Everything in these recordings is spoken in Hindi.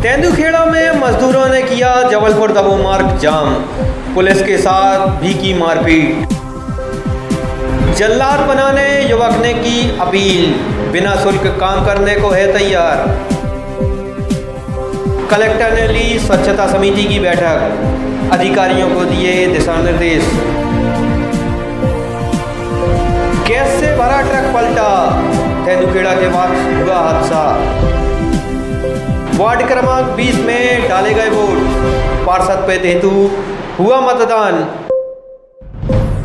तेंदुखेड़ा में मजदूरों ने किया जबलपुर दबो मार्ग जाम, पुलिस के साथ भी की मारपीट। जल्लाद बनाने युवक ने की अपील, बिना शुल्क काम करने को है तैयार। कलेक्टर ने ली स्वच्छता समिति की बैठक, अधिकारियों को दिए दिशा निर्देश। गैस से भरा ट्रक पलटा, तेंदुखेड़ा के पास हुआ हादसा। वार्ड क्रमांक 20 में डाले गए वोट, पार्षद पद हेतु हुआ मतदान।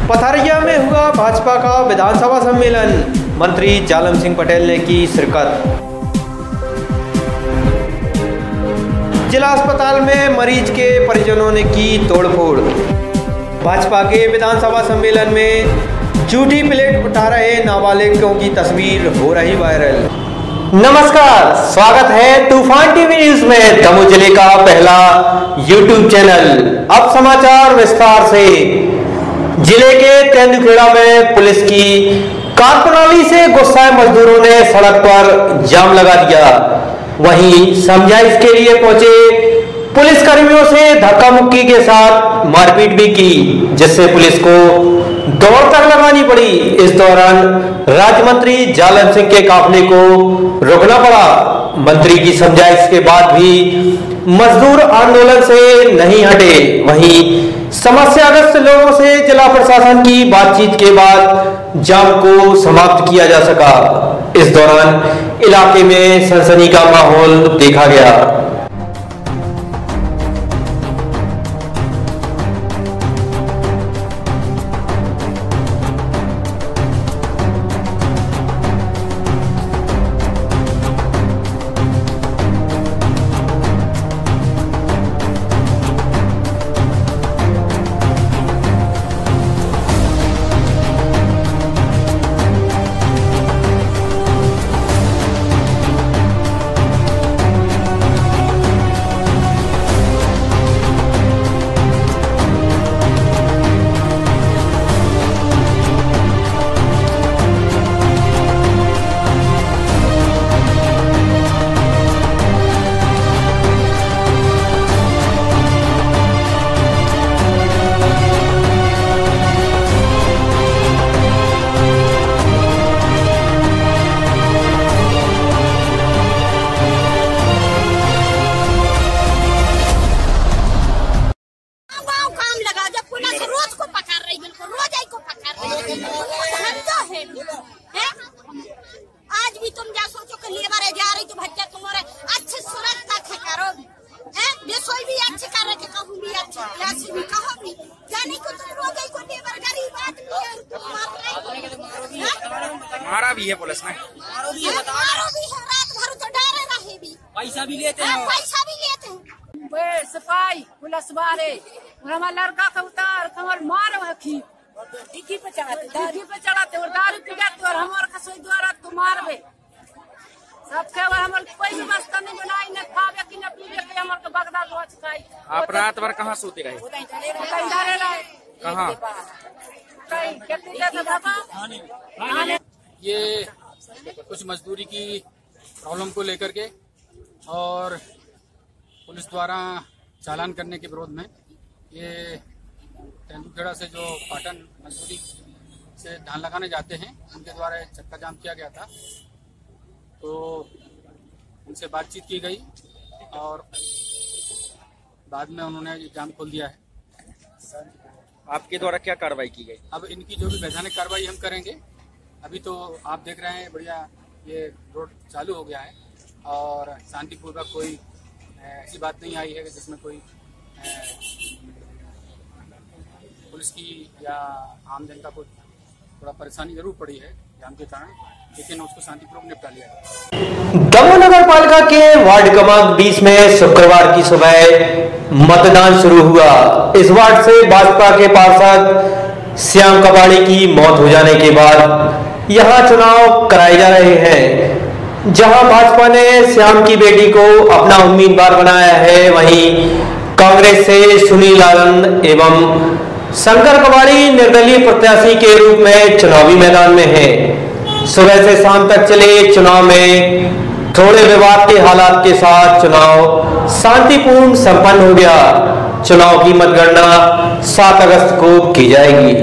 पथरिया में हुआ भाजपा का विधानसभा सम्मेलन, मंत्री जालम सिंह पटेल ने की शिरकत। जिला अस्पताल में मरीज के परिजनों ने की तोड़फोड़। भाजपा के विधानसभा सम्मेलन में झूठी प्लेट उठा रहे नाबालिगों की तस्वीर हो रही वायरल। नमस्कार, स्वागत है तूफान टीवी न्यूज में, दमोह जिले का पहला यूट्यूब चैनल। अब समाचार विस्तार से। जिले के तेंदुखेड़ा में पुलिस की कार्यप्रणाली से गुस्साए मजदूरों ने सड़क पर जाम लगा दिया। वहीं समझाइश के लिए पहुंचे पुलिस कर्मियों से धक्का मुक्की के साथ मारपीट भी की, जिससे पुलिस को दौड़ तक लगानी पड़ी। इस दौरान राज्य मंत्री जालम सिंह के काफिले को रोकना पड़ा। मंत्री की समझाइश के बाद भी मजदूर आंदोलन से नहीं हटे। वहीं समस्याग्रस्त लोगों से जिला प्रशासन की बातचीत के बाद जाम को समाप्त किया जा सका। इस दौरान इलाके में सनसनी का माहौल देखा गया। आज भी तुम क्या सोचो कि लेबर है जा रही तो बच्चा तुम्हारे अच्छी सुरक्षा से करोगी, रसोई भी अच्छी कर रहे कहूँ भी अच्छी ऐसी भी कहो भी जाने को तुम रोज को लेबर गरीब आदमी है, मारा भी है पुलिस ने, मारो भी है रात भर तो डरे रहे भी, पैसा भी लेते हैं, सिपाही पुलिस वाले हमारा लड़का का उतार कमर मार हकी डिग्गी पे चढ़ाते और दारू पी जाते और हमारे खसोई द्वारा तो मारबे सबके और हमारे कोई व्यवस्था नहीं बनाई, न खावे की न पीवे के हमारे को बगदा रोज खाई। आप रात भर कहाँ सोते रहे? कहाँ? ये कुछ मजदूरी की प्रॉब्लम को लेकर के और पुलिस द्वारा चालान करने के विरोध में ये तेंदुखेड़ा से जो पाटन मजदूरी से धान लगाने जाते हैं उनके द्वारा चक्का जाम किया गया था। तो उनसे बातचीत की गई और बाद में उन्होंने जाम खोल दिया है। आपके द्वारा क्या कार्रवाई की गई? अब इनकी जो भी वैधानिक कार्रवाई हम करेंगे। अभी तो आप देख रहे हैं बढ़िया ये रोड चालू हो गया है और शांतिपूर्वक कोई ऐसी बात नहीं आई है कि जिसमें कोई पुलिस की या आम जनता को थोड़ा परेशानी जरूर पड़ी है जाम के कारण, लेकिन उसको शांतिपूर्वक निपटा लिया है। दमोह नगर पालिका के वार्ड क्रमांक 20 में शुक्रवार की सुबह मतदान शुरू हुआ। इस वार्ड से भाजपा के पार्षद श्याम कबाड़ी की मौत हो जाने के बाद यहां चुनाव कराए जा रहे हैं। जहां भाजपा ने श्याम की बेटी को अपना उम्मीदवार बनाया है, वहीं कांग्रेस से सुनील आनंद एवं शंकर कबाड़ी निर्दलीय प्रत्याशी के रूप में चुनावी मैदान में है। सुबह से शाम तक चले चुनाव में थोड़े विवाद के हालात के साथ चुनाव शांतिपूर्ण संपन्न हो गया। चुनाव की मतगणना 7 अगस्त को की जाएगी।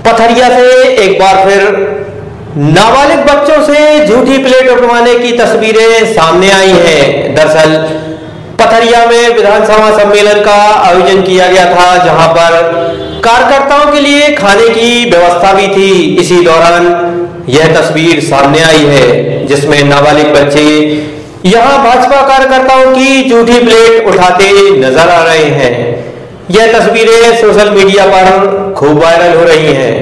पथरिया से एक बार फिर नाबालिग बच्चों से झूठी प्लेट उठवाने की तस्वीरें सामने आई हैं। दरअसल पथरिया में विधानसभा सम्मेलन का आयोजन किया गया था, जहां पर कार्यकर्ताओं के लिए खाने की व्यवस्था भी थी। इसी दौरान यह तस्वीर सामने आई है, जिसमें नाबालिग बच्चे यहां भाजपा कार्यकर्ताओं की झूठी प्लेट उठाते नजर आ रहे हैं। यह तस्वीरें सोशल मीडिया पर खूब वायरल हो रही हैं।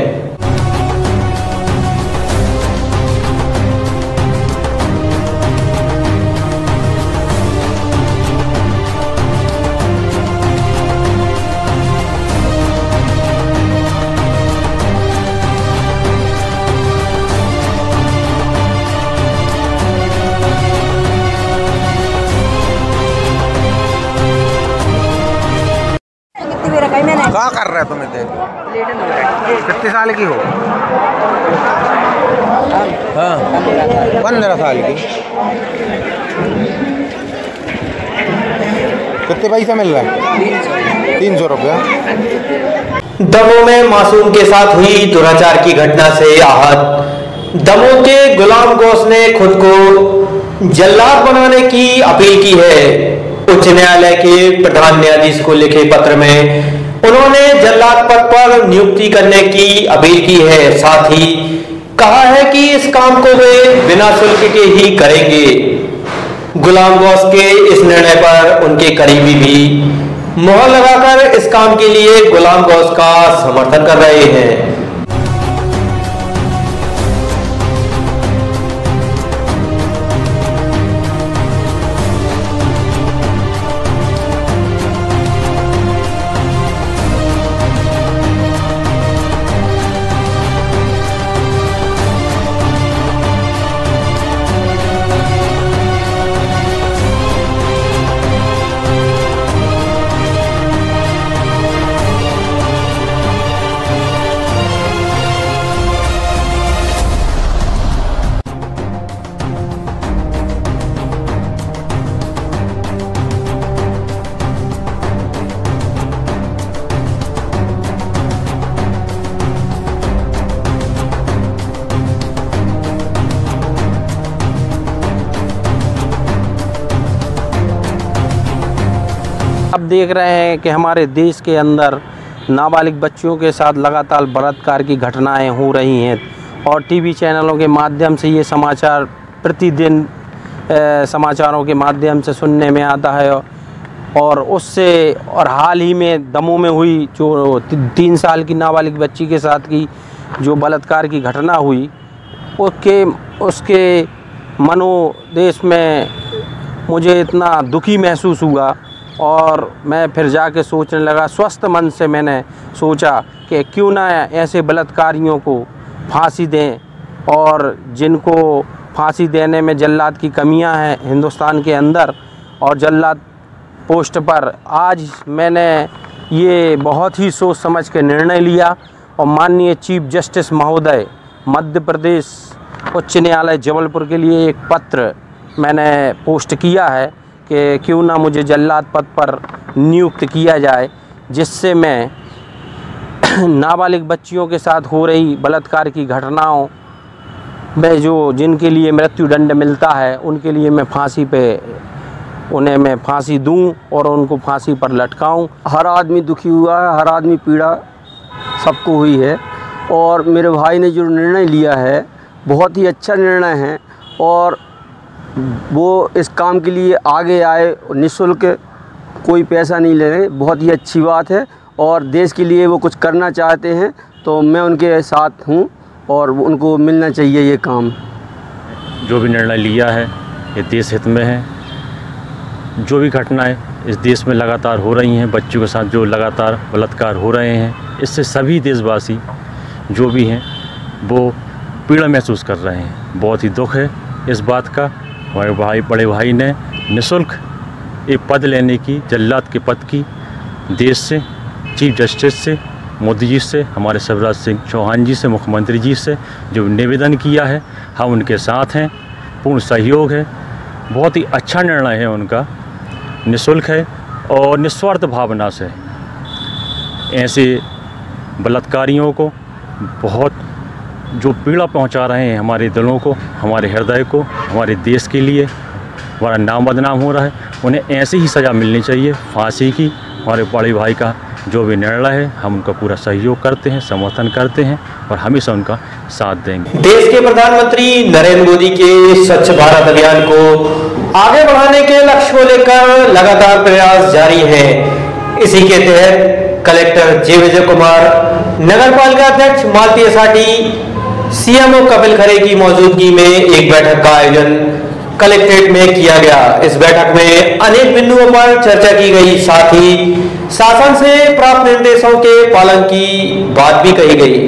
क्या कर रहे हो तुम इधर? कितने साल की हो? हाँ 15 साल की। कितने पैसा मिल रहा है? 300 रुपया। दमोह में मासूम के साथ हुई दुराचार की घटना से आहत दमोह के गुलाम गौस ने खुद को जल्लाद बनाने की अपील की है। उच्च न्यायालय के प्रधान न्यायाधीश को लिखे पत्र में उन्होंने जल्लाद पद पर नियुक्ति करने की अपील की है। साथ ही कहा है कि इस काम को वे बिना शुल्क के ही करेंगे। गुलाम गौस के इस निर्णय पर उनके करीबी भी मोहर लगाकर इस काम के लिए गुलाम गौस का समर्थन कर रहे हैं। अब देख रहे हैं कि हमारे देश के अंदर नाबालिग बच्चियों के साथ लगातार बलात्कार की घटनाएं हो रही हैं और टीवी चैनलों के माध्यम से ये समाचार प्रतिदिन समाचारों के माध्यम से सुनने में आता है। और उससे और हाल ही में दमोह में हुई जो 3 साल की नाबालिग बच्ची के साथ की जो बलात्कार की घटना हुई, उसके मनोदेश में मुझे इतना दुखी महसूस हुआ और मैं फिर जाके सोचने लगा। स्वस्थ मन से मैंने सोचा कि क्यों ना ऐसे बलात्कारियों को फांसी दें, और जिनको फांसी देने में जल्लाद की कमियां हैं हिंदुस्तान के अंदर, और जल्लाद पोस्ट पर आज मैंने ये बहुत ही सोच समझ के निर्णय लिया और माननीय चीफ जस्टिस महोदय मध्य प्रदेश उच्च न्यायालय जबलपुर के लिए एक पत्र मैंने पोस्ट किया है कि क्यों ना मुझे जल्लाद पद पर नियुक्त किया जाए, जिससे मैं नाबालिग बच्चियों के साथ हो रही बलात्कार की घटनाओं में जिनके लिए मृत्युदंड मिलता है उनके लिए मैं उन्हें मैं फांसी दूं और उनको फांसी पर लटकाऊं। हर आदमी दुखी हुआ है, हर आदमी पीड़ा सबको हुई है, और मेरे भाई ने जो निर्णय लिया है बहुत ही अच्छा निर्णय है, और वो इस काम के लिए आगे आए, निःशुल्क कोई पैसा नहीं ले रहे, बहुत ही अच्छी बात है, और देश के लिए वो कुछ करना चाहते हैं तो मैं उनके साथ हूँ और उनको मिलना चाहिए ये काम। जो भी निर्णय लिया है ये देश हित में है। जो भी घटनाएं इस देश में लगातार हो रही हैं, बच्चों के साथ जो लगातार बलात्कार हो रहे हैं, इससे सभी देशवासी जो भी हैं वो पीड़ा महसूस कर रहे हैं। बहुत ही दुख है इस बात का। हमारे बड़े भाई ने निःशुल्क एक पद लेने की, जल्लाद के पद की, देश से, चीफ जस्टिस से, मोदी जी से, हमारे शिवराज सिंह चौहान जी से, मुख्यमंत्री जी से जो निवेदन किया है, हम उनके साथ हैं, पूर्ण सहयोग है। बहुत ही अच्छा निर्णय है उनका, निःशुल्क है और निस्वार्थ भावना से ऐसे बलात्कारियों को बहुत जो पीड़ा पहुंचा रहे हैं हमारे दिलों को, हमारे हृदय को, हमारे देश के लिए हमारा नाम बदनाम हो रहा है, उन्हें ऐसी ही सज़ा मिलनी चाहिए, फांसी की। हमारे बड़े भाई का जो भी निर्णय है हम उनका पूरा सहयोग करते हैं, समर्थन करते हैं और हमेशा उनका साथ देंगे। देश के प्रधानमंत्री नरेंद्र मोदी के स्वच्छ भारत अभियान को आगे बढ़ाने के लक्ष्य को लेकर लगातार प्रयास जारी है। इसी के तहत कलेक्टर जे विजय कुमार, नगर पालिका अध्यक्ष मालती असाटी, सीएमओ कपिल खरे की मौजूदगी में एक बैठक का आयोजन कलेक्ट्रेट में किया गया। इस बैठक में अनेक बिंदुओं पर चर्चा की गई, साथ ही शासन से प्राप्त निर्देशों के पालन की बात भी कही गई।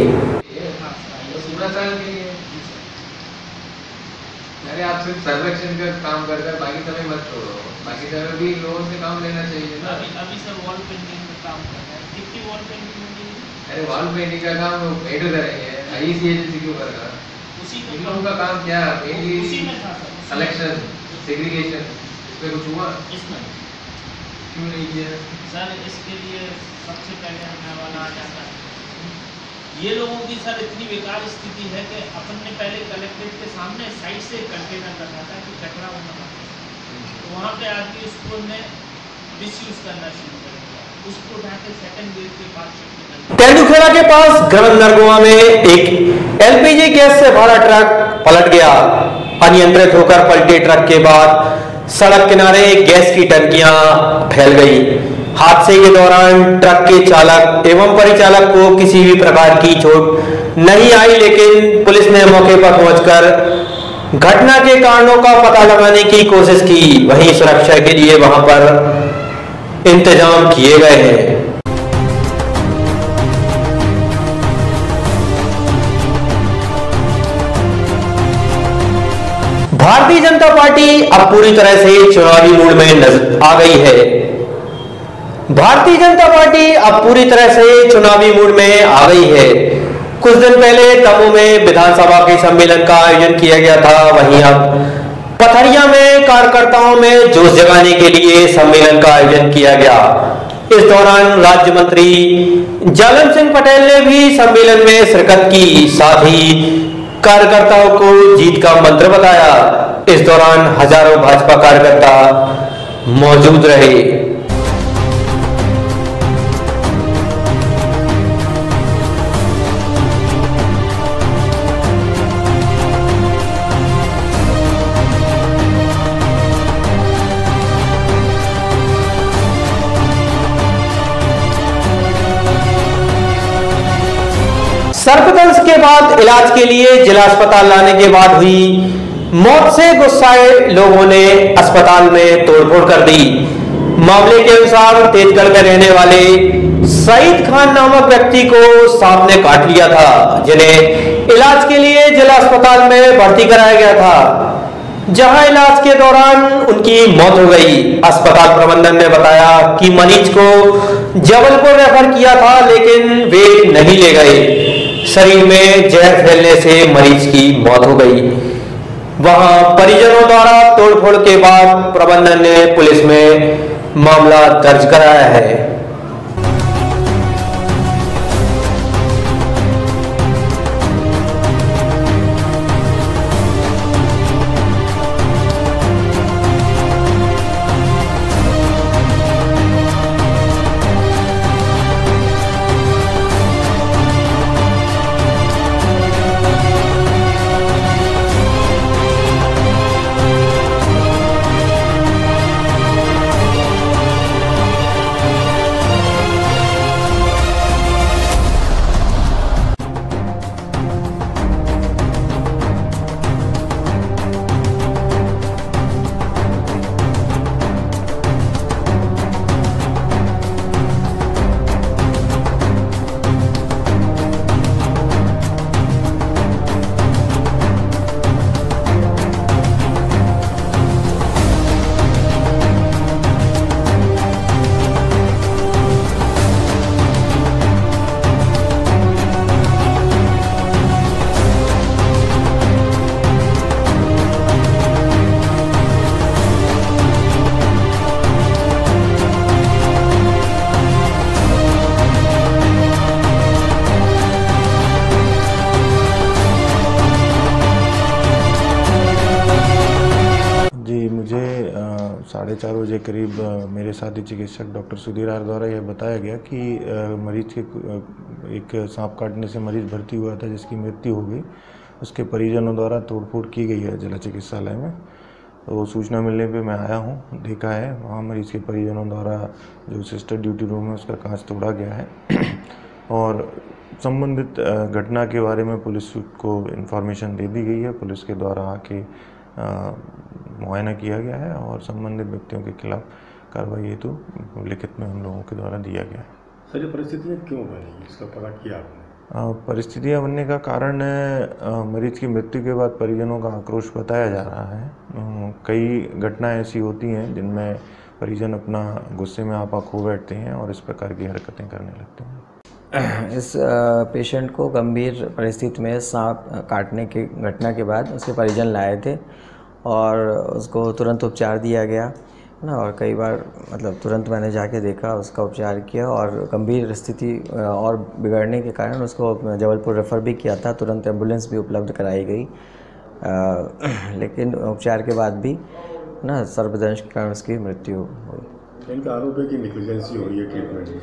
आप सिर्फ सर्वेक्षण का काम कर बाकी समय मत छोड़ो, बाकी समय भी लोगों से काम लेना चाहिए ना। अभी सर वॉल पेंटिंग का काम कर रहे हैं, कितनी वॉल पेंटिंग होगी? अरे वॉल पेंटिंग का काम पेड करेंगे, आईसी एजेंसी क्यों कर रहा? उसी का काम क्या है? उसी में था सर, कलेक्शन, सेग्रीगेशन, इसमें कुछ हुआ? इसमें क्यों नहीं किया सर? इसके लिए सबसे पहले हमें वाला आ जाता है। ये लोगों की सर इतनी बेकार स्थिति है कि अपन ने पहले कलेक्ट्रेट के सामने साइड से कंटेनर रखा था कि कचरा होना, तो वहाँ पे आके उसको ने मिसयूज करना शुरू कर दिया, उसको उठा के सेकंड गेट के पास तेंदुखेड़ा के पास ग्राम नरगुआ में एक एलपीजी गैस से भरा ट्रक पलट गया। अनियंत्रित होकर पलटे ट्रक के बाद सड़क किनारे गैस की टंकियां फैल गई। हादसे के दौरान ट्रक के चालक एवं परिचालक को किसी भी प्रकार की चोट नहीं आई, लेकिन पुलिस ने मौके पर पहुंचकर घटना के कारणों का पता लगाने की कोशिश की। वहीं सुरक्षा के लिए वहां पर इंतजाम किए गए हैं। भारतीय जनता पार्टी अब पूरी तरह से चुनावी मूड में नजर आ गई है। भारतीय जनता पार्टी अब पूरी तरह से चुनावी मूड में आ गई है। कुछ दिन पहले दमोह में विधानसभा के सम्मेलन का आयोजन किया गया था, वहीं अब पथरिया में कार्यकर्ताओं में जोश जगाने के लिए सम्मेलन का आयोजन किया गया। इस दौरान राज्य मंत्री जालन सिंह पटेल ने भी सम्मेलन में शिरकत की, साथ ही कार्यकर्ताओं को जीत का मंत्र बताया। इस दौरान हजारों भाजपा कार्यकर्ता मौजूद रहे। के बाद इलाज के लिए जिला अस्पताल लाने के बाद हुई मौत से गुस्साए लोगों ने अस्पताल में तोड़फोड़ कर दी। मामले के अनुसार तेजगढ़ में रहने वाले सईद खान नामक व्यक्ति को सांप ने काट लिया था, जिन्हें इलाज के लिए जिला अस्पताल में भर्ती कराया गया था, जहां इलाज के दौरान उनकी मौत हो गई। अस्पताल प्रबंधन ने बताया कि मरीज को जबलपुर रेफर किया था, लेकिन वे नहीं ले गए। शरीर में जहर फैलने से मरीज की मौत हो गई। वहां परिजनों द्वारा तोड़फोड़ के बाद प्रबंधन ने पुलिस में मामला दर्ज कराया है। मुझे 4:30 बजे करीब मेरे साथी चिकित्सक डॉक्टर सुधीर आर द्वारा यह बताया गया कि मरीज के एक सांप काटने से मरीज भर्ती हुआ था जिसकी मृत्यु हो गई। उसके परिजनों द्वारा तोड़फोड़ की गई है जिला चिकित्सालय में। तो सूचना मिलने पे मैं आया हूँ, देखा है वहाँ मरीज के परिजनों द्वारा जो सिस्टर ड्यूटी रूम है उसका कांच तोड़ा गया है और संबंधित घटना के बारे में पुलिस को इन्फॉर्मेशन दे दी गई है। पुलिस के द्वारा आके मुआयना किया गया है और संबंधित व्यक्तियों के खिलाफ कार्रवाई हेतु लिखित में हम लोगों के द्वारा दिया गया है। सर, ये परिस्थितियाँ क्यों बनी, इसका पता किया आपने? परिस्थितियाँ बनने का कारण मरीज की मृत्यु के बाद परिजनों का आक्रोश बताया जा रहा है। कई घटनाएं ऐसी होती हैं जिनमें परिजन अपना गुस्से में आपा खो बैठते हैं और इस प्रकार की हरकतें करने लगते हैं। इस पेशेंट को गंभीर परिस्थिति में सांप काटने की घटना के बाद उसके परिजन लाए थे और उसको तुरंत उपचार दिया गया ना, और कई बार मतलब तुरंत मैंने जाके देखा, उसका उपचार किया और गंभीर स्थिति और बिगड़ने के कारण उसको जबलपुर रेफ़र भी किया था। तुरंत एम्बुलेंस भी उपलब्ध कराई गई, लेकिन उपचार के बाद भी ना सर्पदंश के कारण उसकी मृत्यु हुई। इनका आरोप है कि नेग्लिजेंसी हुई है ट्रीटमेंट में।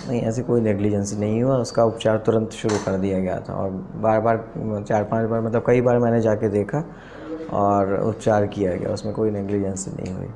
नहीं, ऐसी कोई नेग्लिजेंसी नहीं हुआ। उसका उपचार तुरंत शुरू कर दिया गया था और बार बार 4-5 बार मतलब कई बार मैंने जाके देखा और उपचार किया गया, उसमें कोई नेग्लिजेंसी नहीं हुई।